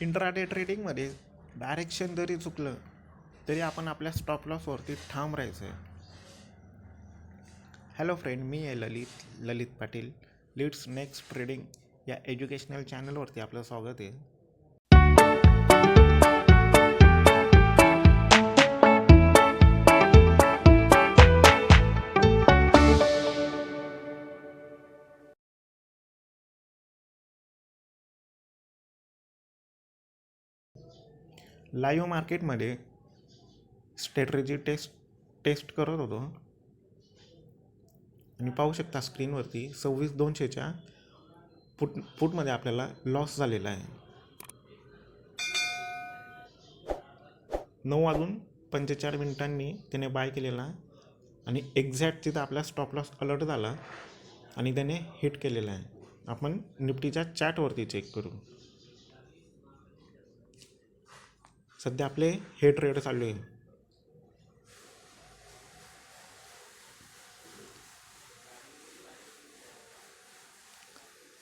Intraday ट्रेडिंगमध्ये direction जरी चुकलं तरी आपण आपल्या स्टॉप लॉसवरती ठाम राहायचं आहे. हॅलो फ्रेंड, मी आहे ललित पाटील. लीड्स नेक्स्ट ट्रेडिंग या एज्युकेशनल चॅनलवरती आपलं स्वागत आहे. लाईव्ह मार्केटमध्ये स्ट्रॅटेजी टेस्ट करत होतो आणि पाहू शकता स्क्रीनवरती 26,200च्या फुटमध्ये आपल्याला लॉस झालेला आहे. 9:45 त्याने बाय केलेला आणि एक्झॅक्ट तिथं आपला स्टॉप लॉस अलर्ट झाला आणि त्याने हिट केलेला आहे. आपण निफ्टीच्या चार्टवरती चेक करू. सध्या आपले हे ट्रेड चालू आहे.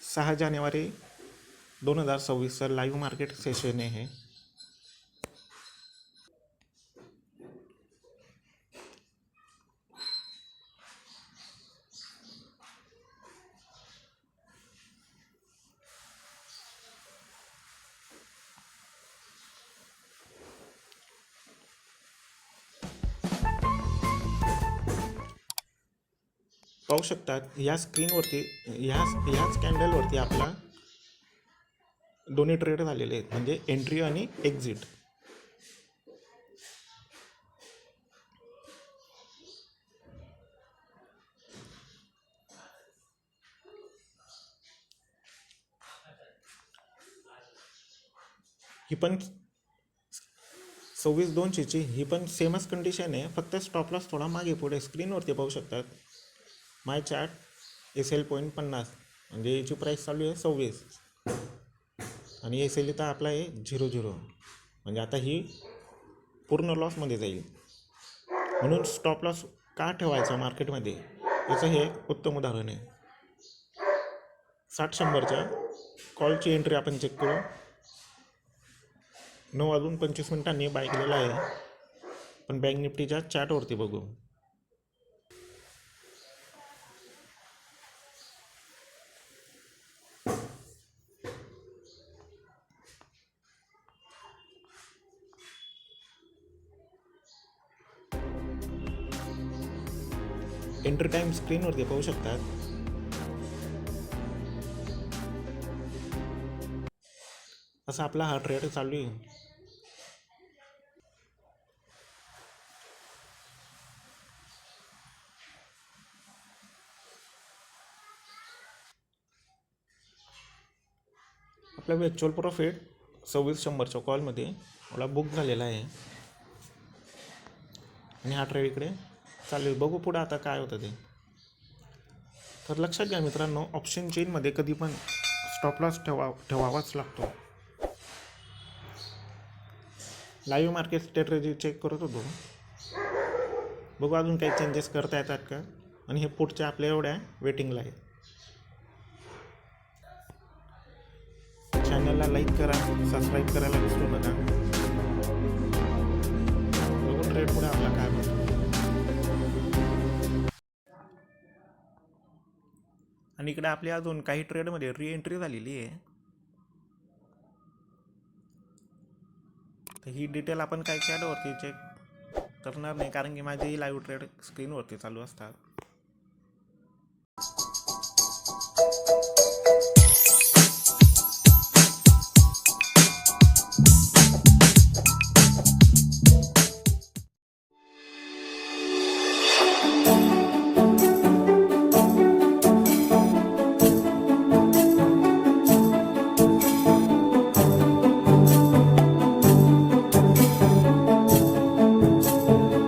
सहा जानेवारी 2026 लाईव्ह मार्केट सेशन आहे. पाहू शकतात या स्क्रीनवरती ह्याच कॅन्डलवरती आपला दोन्ही ट्रेड झालेले आहेत, म्हणजे एंट्री आणि एक्झिट. ही पण 26,200ची ही पण सेमच कंडिशन आहे, फक्त स्टॉप लॉस थोडा मागे पुढे. स्क्रीनवरती पाहू शकतात माय चार्ट SL.50, म्हणजे याची प्राईस चालू आहे 26 आणि SL इथं आपला आहे 00, म्हणजे आता ही पूर्ण लॉसमध्ये जाईल. म्हणून स्टॉप लॉस का ठेवायचा मार्केटमध्ये याचं हे उत्तम उदाहरण आहे. 60-100च्या कॉलची एंट्री आपण चेक करू. 9:25 बाय केलेला आहे, पण बँक निफ्टीच्या चार्टवरती बघू. एंट्री टाइम स्क्रीनवरती पाहू शकतात. असा आपला हा ट्रेड चालू आहे. आपला व्हर्च्युअल प्रॉफिट 2600च्या कॉलमध्ये मला बुक झालेला आहे आणि हा ट्रेड इकडे चालू आहे. बघू पुढे आता काय होतं ते. तर लक्षात घ्या मित्रांनो, ऑप्शन चेनमध्ये कधी पण स्टॉप लॉस ठेवावाच लागतो. लाईव्ह मार्केट स्ट्रॅटेजी चेक करत होतो, बघू अजून काही चेंजेस करता येतात का. आणि हे पुढच्या आपल्या एवढ्या वेटिंगला आहे. चॅनलला लाईक करा, सबस्क्राईब करायला विसरू नका. बघू ट्रेड पुढे आपला काय होतो. आणि इकडे आपल्या अजून काही ट्रेडमध्ये री एंट्री झालेली आहे. तर ही डिटेल आपण काही चॅटवरती चेक करणार नाही, कारण की माझेही लाईव्ह ट्रेड स्क्रीनवरती चालू असतात.